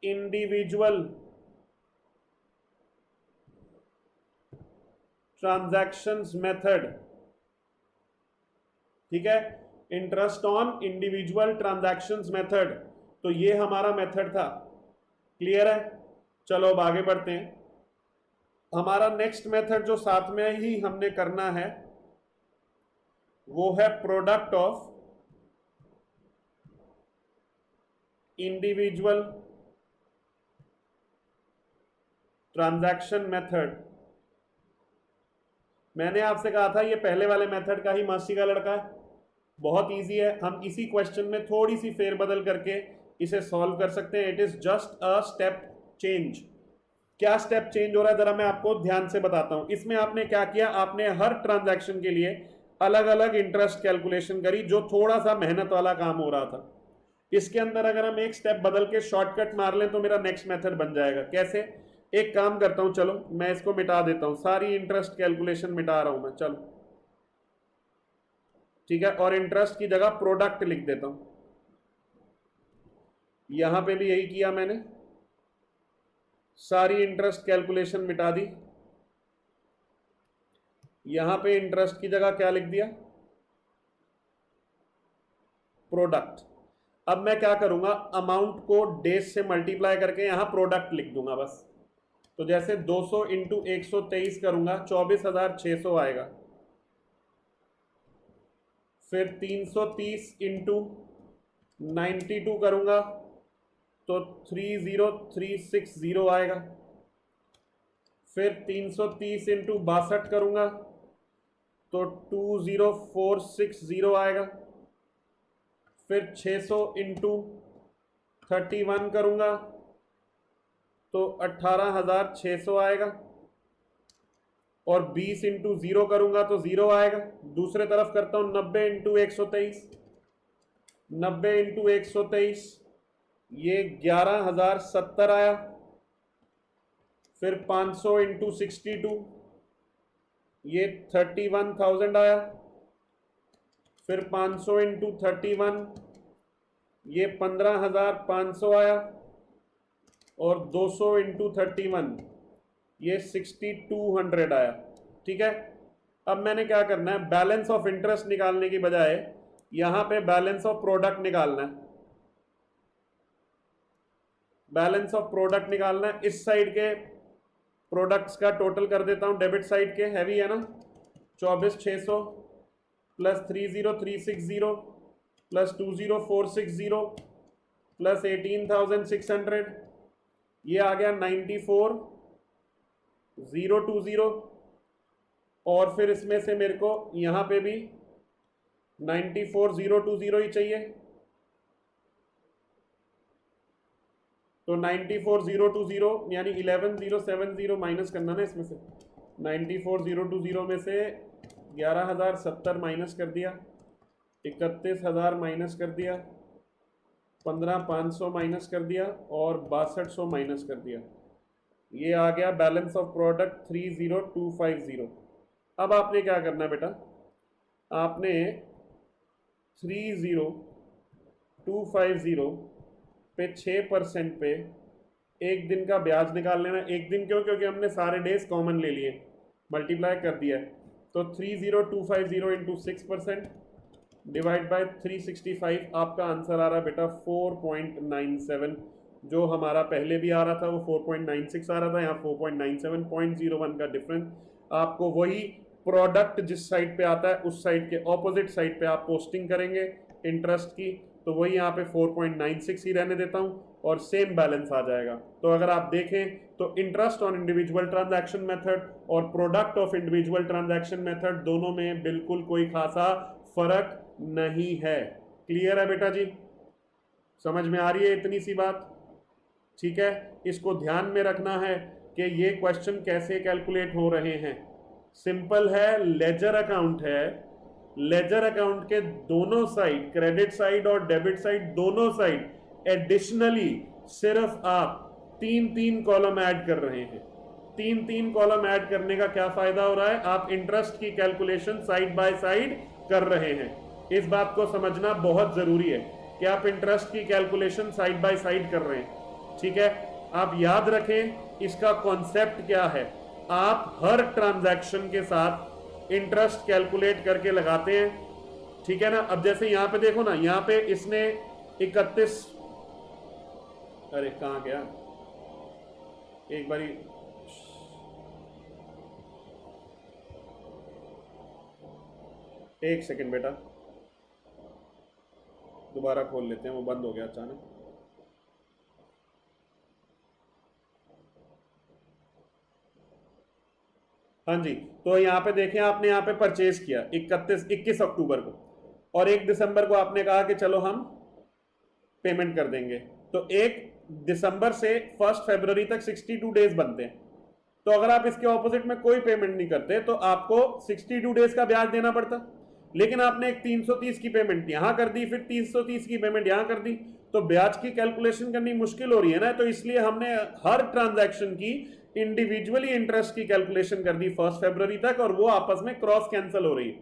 individual transactions method, ठीक है, interest on individual transactions method, तो ये हमारा मेथड था। क्लियर है? चलो अब आगे बढ़ते हैं। हमारा नेक्स्ट मेथड जो साथ में ही हमने करना है वो है product of individual transaction method. मैंने आपसे कहा था ये पहले वाले मेथड का ही मासी का लड़का है, बहुत इजी है, हम इसी क्वेश्चन में थोड़ी सी फेरबदल करके इसे सॉल्व कर सकते हैं। It is just a step change. क्या स्टेप चेंज हो रहा है जरा मैं आपको ध्यान से बताता हूं। इसमें आपने क्या किया, आपने हर ट्रांजैक्शन के लिए अलग अलग इंटरेस्ट कैलकुलेशन करी, जो थोड़ा सा मेहनत वाला काम हो रहा था। इसके अंदर अगर हम एक स्टेप बदल के शॉर्टकट मार लें तो मेरा नेक्स्ट मेथड बन जाएगा। कैसे? एक काम करता हूं, चलो मैं इसको मिटा देता हूं, सारी इंटरेस्ट कैलकुलेशन मिटा रहा हूं मैं, चलो ठीक है, और इंटरेस्ट की जगह प्रोडक्ट लिख देता हूं। यहां पे भी यही किया मैंने, सारी इंटरेस्ट कैलकुलेशन मिटा दी। यहां पे इंटरेस्ट की जगह क्या लिख दिया? प्रोडक्ट। अब मैं क्या करूंगा, अमाउंट को डेज से मल्टीप्लाई करके यहां प्रोडक्ट लिख दूंगा बस। तो जैसे 200 इंटू 123 करूंगा 24,600 आएगा। फिर 330 इंटू 92 करूंगा तो 30360 आएगा। फिर 330 इंटू 62 करूंगा तो 20460 आएगा। फिर 600 इंटू 31 करूंगा तो 18,600 आएगा। और 20 इंटू 0 करूंगा तो 0 आएगा। दूसरे तरफ करता हूं 90 इंटू 123, 90 इंटू 123 ये 11,070 आया। फिर 500 इंटू 62 ये 31,000 आया। फिर 500 इंटू 31 ये 15,500 आया। और 200 इंटू 31 ये 6200 आया, ठीक है। अब मैंने क्या करना है, बैलेंस ऑफ इंटरेस्ट निकालने की बजाय यहां पे बैलेंस ऑफ प्रोडक्ट निकालना है। बैलेंस ऑफ प्रोडक्ट निकालना है। इस साइड के प्रोडक्ट्स का टोटल कर देता हूं, डेबिट साइड के, हैवी है ना, 24600 प्लस 30360 प्लस 20460 प्लस 18600, ये आ गया 94020। और फिर इसमें से मेरे को यहां पे भी 94020 ही चाहिए, तो 94020 यानी 11070 माइनस करना ना इसमें से। 94020 में से 11070 माइनस कर दिया, 31000 माइनस कर दिया, 15500 माइनस कर दिया और 6200 माइनस कर दिया। ये आ गया बैलेंस ऑफ प्रोडक्ट 30250। अब आपने क्या करना है बेटा, आपने 30250 पे 6% पे एक दिन का ब्याज निकाल लेना। एक दिन क्यों, क्योंकि हमने सारे डेज कॉमन ले लिए, मल्टीप्लाई कर दिया है। तो 30250 इंटू 6% डिवाइड बाय 365, आपका आंसर आ रहा है बेटा 4.97। जो हमारा पहले भी आ रहा था वो 4.96 आ रहा था, यहाँ 4.97, 0.01 का डिफरेंस। आपको वही प्रोडक्ट जिस साइड पे आता है उस साइड के ऑपोजिट साइड पे आप पोस्टिंग करेंगे इंटरेस्ट की, तो वही यहाँ पे 4.96 ही रहने देता हूँ और सेम बैलेंस आ जाएगा। तो अगर आप देखें तो interest on individual transaction method और product of individual transaction method दोनों में बिल्कुल कोई खासा फर्क नहीं है। क्लियर है बेटा जी, समझ में आ रही है इतनी सी बात, ठीक है। इसको ध्यान में रखना है कि ये क्वेश्चन कैसे कैलकुलेट हो रहे हैं। सिंपल है, लेजर अकाउंट है, लेजर अकाउंट के दोनों साइड, क्रेडिट साइड और डेबिट साइड दोनों साइड एडिशनली सिर्फ आप 3-3 कॉलम ऐड कर रहे हैं। 3-3 कॉलम ऐड करने का क्या फायदा हो रहा है, आप इंटरेस्ट की कैलकुलेशन साइड बाय साइड कर रहे हैं। इस बात को समझना बहुत जरूरी है कि आप इंटरेस्ट की कैलकुलेशन साइड बाय साइड कर रहे हैं, ठीक है। आप याद रखें इसका कॉन्सेप्ट क्या है, आप हर ट्रांजैक्शन के साथ इंटरेस्ट कैलकुलेट करके लगाते हैं, ठीक है ना। अब जैसे यहां पे देखो ना, यहां पे इसने 31, अरे कहां गया, एक बारी एक सेकंड बेटा, दोबारा खोल लेते हैं, वो बंद हो गया अचानक। हाँ जी, तो यहाँ पे देखें, आपने यहाँ पे परचेज किया 21 अक्टूबर को और 1 दिसंबर को आपने कहा कि चलो हम पेमेंट कर देंगे, तो 1 दिसंबर से 1 फरवरी तक 62 डेज बनते हैं। तो अगर आप इसके ऑपोजिट में कोई पेमेंट नहीं करते तो आपको 62 डेज का ब्याज देना पड़ता, लेकिन आपने एक 330 की पेमेंट यहां कर दी, फिर 330 की पेमेंट यहां कर दी, तो ब्याज की कैलकुलेशन करनी मुश्किल हो रही है ना। तो इसलिए हमने हर ट्रांजैक्शन की इंडिविजुअली इंटरेस्ट की कैलकुलेशन कर दी 1 फरवरी तक, और वो आपस में क्रॉस कैंसिल हो रही है,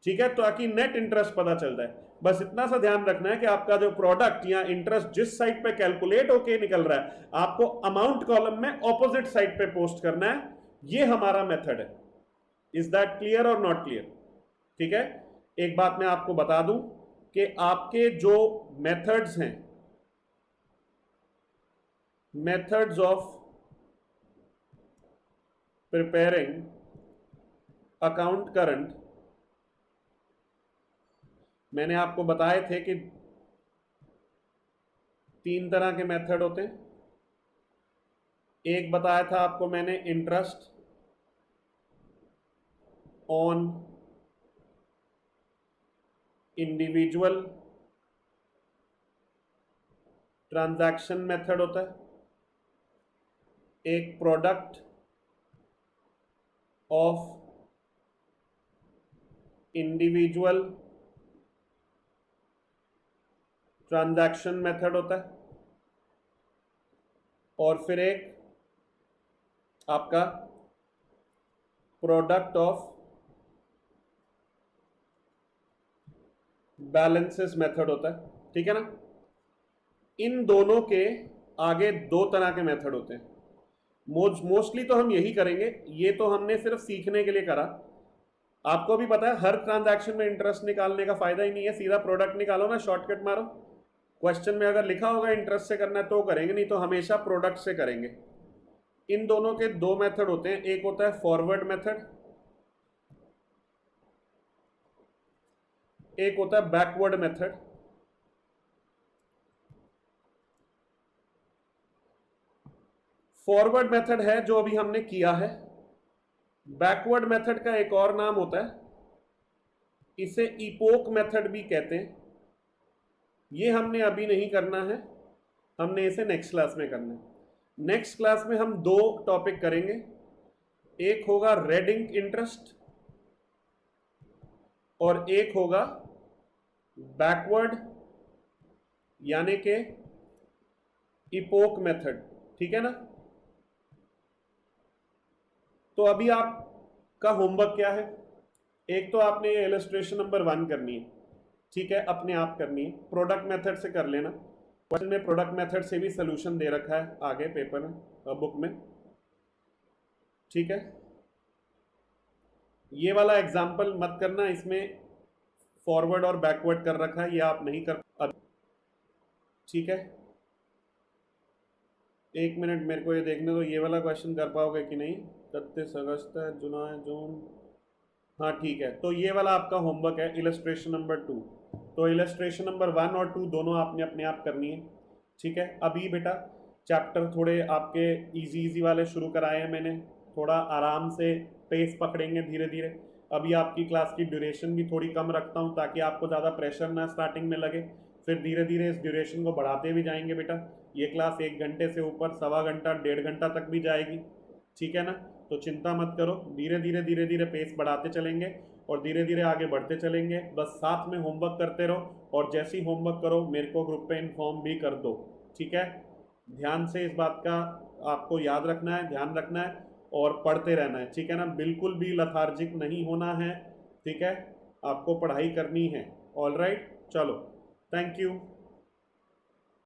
ठीक है, ताकि नेट इंटरेस्ट पता चल जाए। बस इतना सा ध्यान रखना है कि आपका जो प्रोडक्ट या इंटरेस्ट जिस साइड पे कैलकुलेट होके निकल रहा है, आपको अमाउंट कॉलम में ऑपोजिट साइड पे पोस्ट करना है। ये हमारा मेथड है। इज दैट क्लियर और नॉट क्लियर, ठीक है। एक बात मैं आपको बता दूं कि आपके जो मेथड्स हैं, methods of preparing account current, मैंने आपको बताए थे कि 3 तरह के मेथड होते हैं। एक बताया था आपको मैंने, interest on individual transaction method होता है, एक product of individual transaction method होता है, और फिर एक आपका प्रोडक्ट ऑफ बैलेंसेस मेथड होता है, ठीक है ना। इन दोनों के आगे 2 तरह के मेथड होते हैं। मोस्टली तो हम यही करेंगे, ये तो हमने सिर्फ सीखने के लिए करा। आपको भी पता है हर ट्रांजैक्शन में इंटरेस्ट निकालने का फायदा ही नहीं है, सीधा प्रोडक्ट निकालो ना, शॉर्टकट मारो। क्वेश्चन में अगर लिखा होगा इंटरेस्ट से करना है तो करेंगे, नहीं तो हमेशा प्रोडक्ट से करेंगे। इन दोनों के दो मेथड होते हैं, एक होता है फॉरवर्ड मेथड, एक होता है बैकवर्ड मेथड। फॉरवर्ड मेथड है जो अभी हमने किया है। बैकवर्ड मेथड का एक और नाम होता है, इसे इपोक मेथड भी कहते हैं। ये हमने अभी नहीं करना है, हमने इसे नेक्स्ट क्लास में करना है। नेक्स्ट क्लास में हम दो टॉपिक करेंगे, एक होगा रेड इंक इंटरेस्ट और एक होगा बैकवर्ड यानी के इपोक मेथड, ठीक है ना। तो अभी आपका होमवर्क क्या है, एक तो आपने इलस्ट्रेशन नंबर 1 करनी है, ठीक है, अपने आप करनी है, प्रोडक्ट मेथड से कर लेना। क्वेश्चन में प्रोडक्ट मेथड से भी सोल्यूशन दे रखा है आगे पेपर में, बुक में, ठीक है। ये वाला एग्जाम्पल मत करना, इसमें फॉरवर्ड और बैकवर्ड कर रखा है, ये आप नहीं कर, ठीक है। एक मिनट मेरे को ये देखने दो, ये वाला क्वेश्चन कर पाओगे कि नहीं। 31 अगस्त है, जुलाई जून, हाँ ठीक है। तो ये वाला आपका होमवर्क है, इलस्ट्रेशन नंबर 2। तो इलस्ट्रेशन नंबर 1 और 2 दोनों आपने अपने आप करनी है, ठीक है। अभी बेटा चैप्टर थोड़े आपके इजी वाले शुरू कराए हैं मैंने, थोड़ा आराम से पेस पकड़ेंगे धीरे धीरे। अभी आपकी क्लास की ड्यूरेशन भी थोड़ी कम रखता हूँ ताकि आपको ज़्यादा प्रेशर ना स्टार्टिंग में लगे, फिर धीरे धीरे इस ड्यूरेशन को बढ़ाते भी जाएंगे बेटा। ये क्लास 1 घंटे से ऊपर, सवा घंटा, 1.5 घंटा तक भी जाएगी, ठीक है ना। तो चिंता मत करो, धीरे धीरे पेस बढ़ाते चलेंगे और धीरे धीरे आगे बढ़ते चलेंगे। बस साथ में होमवर्क करते रहो और जैसे ही होमवर्क करो मेरे को ग्रुप पे इन्फॉर्म भी कर दो, ठीक है। ध्यान से इस बात का आपको याद रखना है, ध्यान रखना है और पढ़ते रहना है, ठीक है ना। बिल्कुल भी लथार्जिक नहीं होना है, ठीक है, आपको पढ़ाई करनी है। ऑल राइट, चलो, थैंक यू।